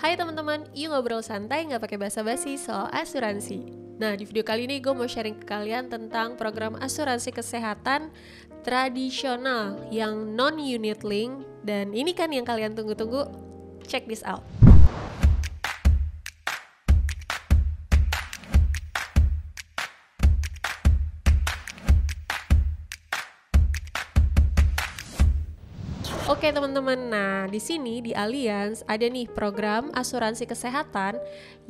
Hai teman-teman, yuk ngobrol santai nggak pakai basa-basi soal asuransi. Nah, di video kali ini gue mau sharing ke kalian tentang program asuransi kesehatan tradisional yang non-unit link. Dan ini kan yang kalian tunggu-tunggu, check this out. Oke teman-teman, nah di sini di Allianz ada nih program asuransi kesehatan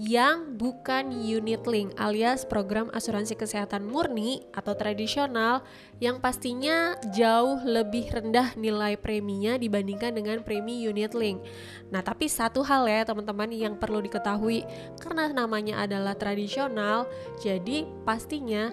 yang bukan unit link alias program asuransi kesehatan murni atau tradisional yang pastinya jauh lebih rendah nilai preminya dibandingkan dengan premi unit link. Nah tapi satu hal ya teman-teman yang perlu diketahui, karena namanya adalah tradisional, jadi pastinya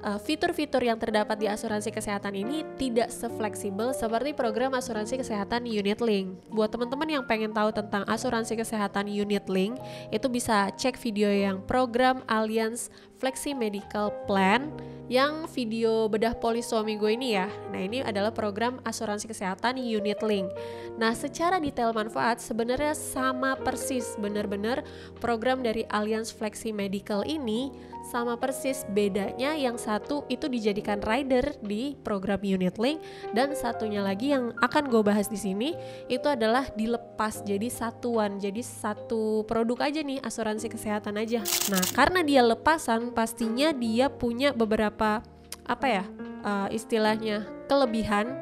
fitur-fitur yang terdapat di asuransi kesehatan ini tidak sefleksibel seperti program asuransi kesehatan unit link. Buat teman-teman yang pengen tahu tentang asuransi kesehatan unit link, itu bisa cek video yang program Allianz Flexi Medical Plan yang video bedah polis suami gue ini ya. Nah ini adalah program asuransi kesehatan unit link. Nah secara detail manfaat sebenarnya sama persis, benar-benar program dari Allianz Flexi Medical ini sama persis, bedanya yang satu itu dijadikan rider di program unit link dan satunya lagi yang akan gue bahas di sini itu adalah dilepas jadi satuan, jadi satu produk aja nih, asuransi kesehatan aja. Nah karena dia lepasan pastinya dia punya beberapa istilahnya kelebihan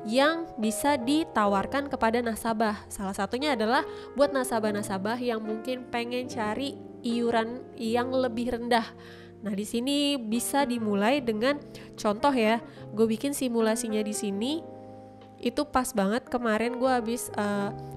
yang bisa ditawarkan kepada nasabah. Salah satunya adalah buat nasabah-nasabah yang mungkin pengen cari iuran yang lebih rendah. Nah, di sini bisa dimulai dengan contoh ya. Gue bikin simulasinya di sini. Itu pas banget kemarin gue habis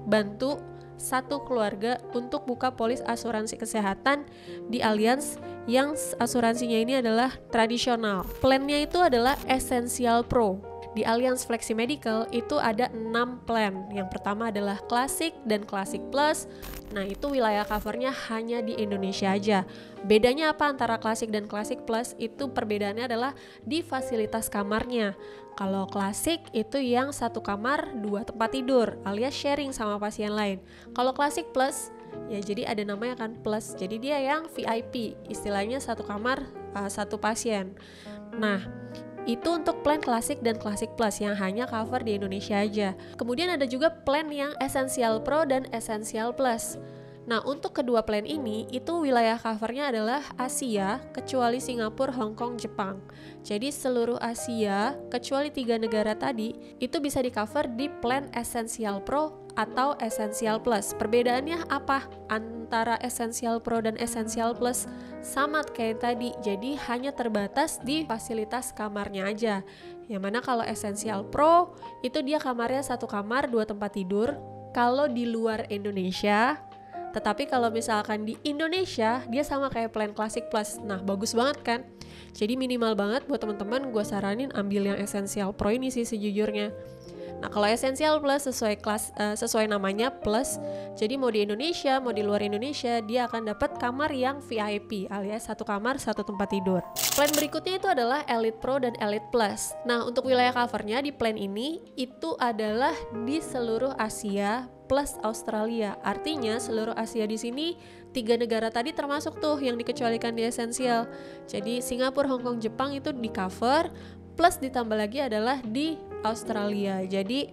bantu satu keluarga untuk buka polis asuransi kesehatan di Allianz yang asuransinya ini adalah tradisional. Plannya itu adalah Essential Pro. Di Allianz Flexi Medical itu ada 6 plan. Yang pertama adalah Classic dan Classic Plus. Nah itu wilayah covernya hanya di Indonesia aja. Bedanya apa antara Classic dan Classic Plus? Itu perbedaannya adalah di fasilitas kamarnya. Kalau Classic itu yang satu kamar 2 tempat tidur alias sharing sama pasien lain. Kalau Classic Plus ya jadi ada namanya kan plus. Jadi dia yang VIP, istilahnya satu kamar satu pasien. Nah itu untuk plan klasik dan klasik plus yang hanya cover di Indonesia aja. Kemudian ada juga plan yang Essential Pro dan Essential Plus. Nah untuk kedua plan ini itu wilayah covernya adalah Asia kecuali Singapura, Hong Kong, Jepang. Jadi seluruh Asia kecuali 3 negara tadi itu bisa di cover di plan Essential Pro atau Essential Plus. Perbedaannya apa antara Essential Pro dan Essential Plus? Sama kayak tadi, jadi hanya terbatas di fasilitas kamarnya aja. Yang mana kalau Essential Pro itu dia kamarnya satu kamar 2 tempat tidur kalau di luar Indonesia. Tetapi kalau misalkan di Indonesia dia sama kayak plan Classic Plus. Nah bagus banget kan. Jadi minimal banget buat teman-teman, gue saranin ambil yang Essential Pro ini sih sejujurnya. Nah kalau Essential Plus sesuai namanya plus, jadi mau di Indonesia mau di luar Indonesia dia akan dapat kamar yang VIP alias satu kamar satu tempat tidur. Plan berikutnya itu adalah Elite Pro dan Elite Plus. Nah untuk wilayah covernya di plan ini itu adalah di seluruh Asia plus Australia. Artinya seluruh Asia di sini 3 negara tadi termasuk tuh yang dikecualikan di Essential. Jadi Singapura, Hong Kong, Jepang itu di cover, plus ditambah lagi adalah di Australia. Jadi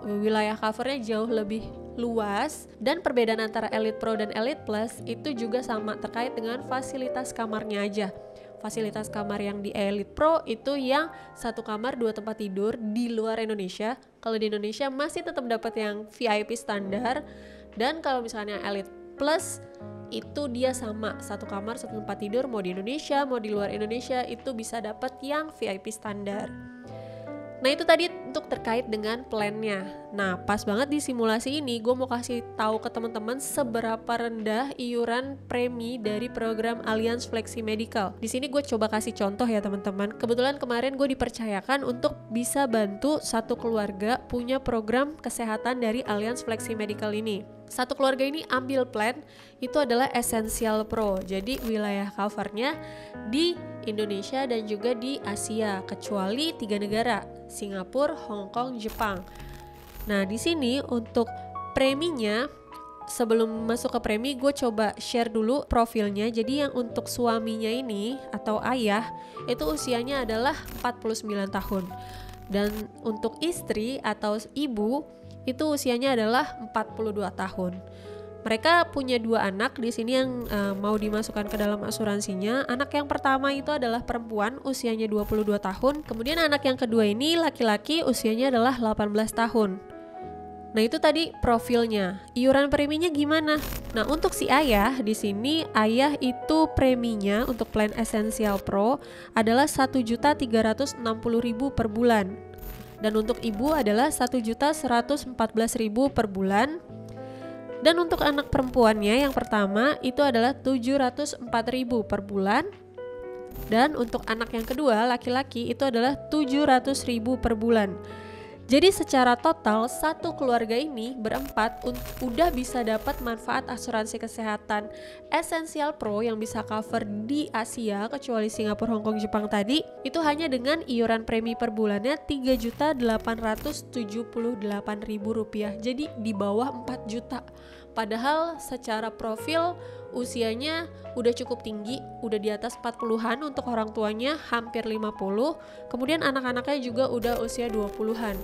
wilayah covernya jauh lebih luas dan perbedaan antara Elite Pro dan Elite Plus itu juga sama terkait dengan fasilitas kamarnya aja. Fasilitas kamar yang di Elite Pro itu yang satu kamar 2 tempat tidur di luar Indonesia. Kalau di Indonesia masih tetap dapat yang VIP standar, dan kalau misalnya Elite Plus itu dia sama satu kamar satu tempat tidur mau di Indonesia mau di luar Indonesia itu bisa dapat yang VIP standar. Nah itu tadi untuk terkait dengan plannya. Nah pas banget di simulasi ini gue mau kasih tahu ke teman-teman seberapa rendah iuran premi dari program Allianz Flexi Medical. Di sini gue coba kasih contoh ya teman-teman. Kebetulan kemarin gue dipercayakan untuk bisa bantu satu keluarga punya program kesehatan dari Allianz Flexi Medical ini. Satu keluarga ini ambil plan itu adalah Essential Pro. Jadi wilayah covernya di Indonesia dan juga di Asia kecuali 3 negara, Singapura, Hong Kong, Jepang. Nah, di sini untuk preminya sebelum masuk ke premi, gue coba share dulu profilnya. Jadi yang untuk suaminya ini atau ayah itu usianya adalah 49 tahun. Dan untuk istri atau ibu itu usianya adalah 42 tahun. Mereka punya 2 anak di sini yang mau dimasukkan ke dalam asuransinya. Anak yang pertama itu adalah perempuan, usianya 22 tahun. Kemudian anak yang kedua ini laki-laki, usianya adalah 18 tahun. Nah, itu tadi profilnya. Iuran preminya gimana? Nah, untuk si ayah di sini, ayah itu preminya untuk plan Essential Pro adalah 1.360.000 per bulan. Dan untuk ibu adalah 1.114.000 per bulan. Dan untuk anak perempuannya yang pertama itu adalah 704.000 per bulan. Dan untuk anak yang kedua laki-laki itu adalah 700.000 per bulan. Jadi secara total satu keluarga ini berempat udah bisa dapat manfaat asuransi kesehatan Essential Pro yang bisa cover di Asia kecuali Singapura, Hong Kong, Jepang tadi, itu hanya dengan iuran premi per bulannya Rp3.878.000. Jadi di bawah 4 juta. Padahal secara profil usianya udah cukup tinggi, udah di atas 40-an untuk orang tuanya, hampir 50. Kemudian anak-anaknya juga udah usia 20-an.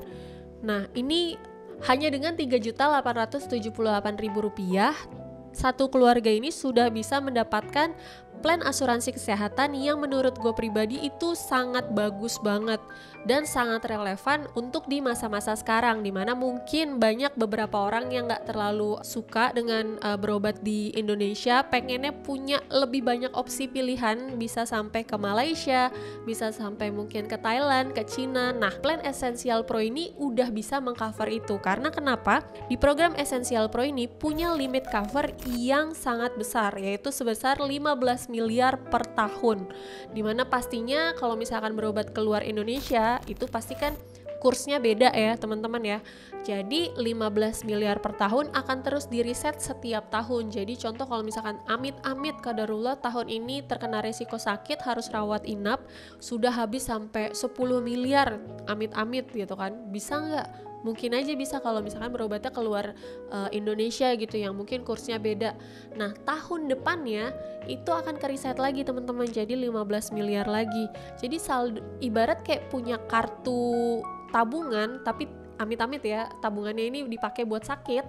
Nah, ini hanya dengan Rp3.878.000 satu keluarga ini sudah bisa mendapatkan plan asuransi kesehatan yang menurut gue pribadi itu sangat bagus banget dan sangat relevan untuk di masa-masa sekarang, dimana mungkin banyak beberapa orang yang gak terlalu suka dengan berobat di Indonesia, pengennya punya lebih banyak opsi pilihan, bisa sampai ke Malaysia, bisa sampai mungkin ke Thailand, ke Cina. Nah, plan Essential Pro ini udah bisa mengcover itu. Karena kenapa? Di program Essential Pro ini punya limit cover yang sangat besar, yaitu sebesar 15 miliar per tahun, dimana pastinya kalau misalkan berobat keluar Indonesia itu pasti kan kursnya beda ya teman-teman ya. Jadi 15 miliar per tahun akan terus di-reset setiap tahun. Jadi contoh kalau misalkan amit-amit qadarullah tahun ini terkena resiko sakit harus rawat inap, sudah habis sampai 10 miliar amit-amit gitu kan, bisa nggak? Mungkin aja bisa kalau misalkan berobatnya keluar Indonesia gitu yang mungkin kursnya beda. Nah, tahun depannya itu akan ke-reset lagi teman-teman, jadi 15 miliar lagi. Jadi saldo ibarat kayak punya kartu tabungan, tapi amit-amit ya, tabungannya ini dipakai buat sakit,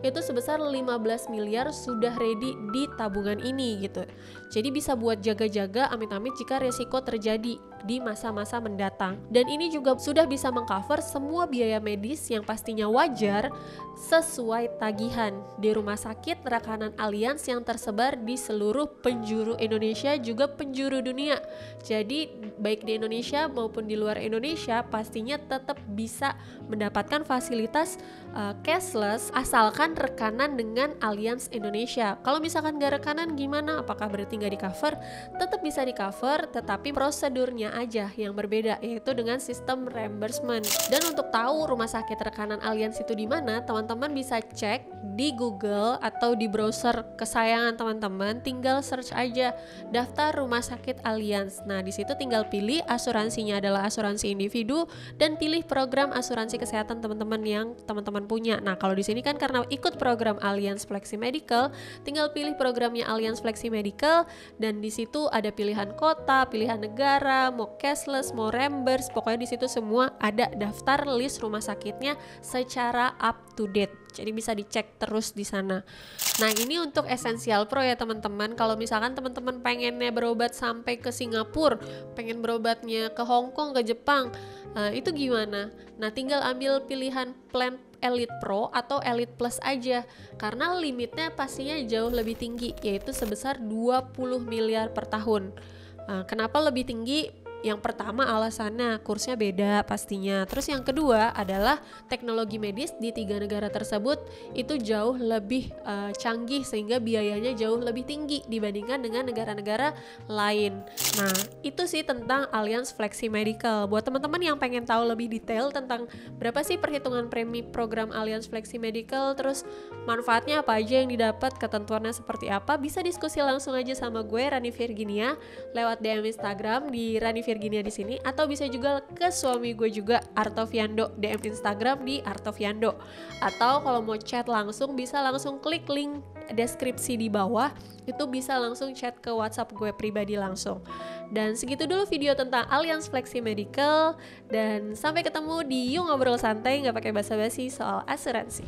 itu sebesar 15 miliar sudah ready di tabungan ini gitu. Jadi bisa buat jaga-jaga amit-amit jika resiko terjadi di masa-masa mendatang. Dan ini juga sudah bisa mengcover semua biaya medis yang pastinya wajar sesuai tagihan di rumah sakit rekanan Allianz yang tersebar di seluruh penjuru Indonesia juga penjuru dunia. Jadi baik di Indonesia maupun di luar Indonesia pastinya tetap bisa mendapatkan fasilitas cashless asalkan rekanan dengan Allianz Indonesia. Kalau misalkan gak rekanan gimana? Apakah berarti gak di cover? Tetap bisa di cover, tetapi prosedurnya aja yang berbeda, yaitu dengan sistem reimbursement. Dan untuk tahu rumah sakit rekanan Allianz itu di mana, teman-teman bisa cek di Google atau di browser kesayangan teman-teman, tinggal search aja daftar rumah sakit Allianz. Nah, di situ tinggal pilih asuransinya adalah asuransi individu dan pilih program asuransi kesehatan teman-teman yang teman-teman punya. Nah, kalau di sini kan karena ikut program Allianz Flexi Medical, tinggal pilih programnya Allianz Flexi Medical dan di situ ada pilihan kota, pilihan negara, mau cashless, mau reimburse, pokoknya di situ semua ada daftar list rumah sakitnya secara up to date. Jadi bisa dicek terus di sana. Nah, ini untuk Essential Pro ya teman-teman. Kalau misalkan teman-teman pengennya berobat sampai ke Singapura, pengen berobatnya ke Hong Kong, ke Jepang, itu gimana? Nah, tinggal ambil pilihan plan Elite Pro atau Elite Plus aja, karena limitnya pastinya jauh lebih tinggi, yaitu sebesar 20 miliar per tahun. Kenapa lebih tinggi? Yang pertama alasannya kursnya beda pastinya. Terus yang kedua adalah teknologi medis di 3 negara tersebut itu jauh lebih canggih sehingga biayanya jauh lebih tinggi dibandingkan dengan negara-negara lain. Nah, itu sih tentang Allianz Flexi Medical. Buat teman-teman yang pengen tahu lebih detail tentang berapa sih perhitungan premi program Allianz Flexi Medical, terus manfaatnya apa aja yang didapat, ketentuannya seperti apa, bisa diskusi langsung aja sama gue Rani Virginia lewat DM Instagram di Rani Virginia di sini, atau bisa juga ke suami gue juga, Artoviando, DM Instagram di Artoviando. Atau kalau mau chat langsung bisa langsung klik link deskripsi di bawah, itu bisa langsung chat ke WhatsApp gue pribadi langsung. Dan segitu dulu video tentang Allianz Flexi Medical, dan sampai ketemu di Yuk Ngobrol Santai nggak pakai basa-basi soal asuransi.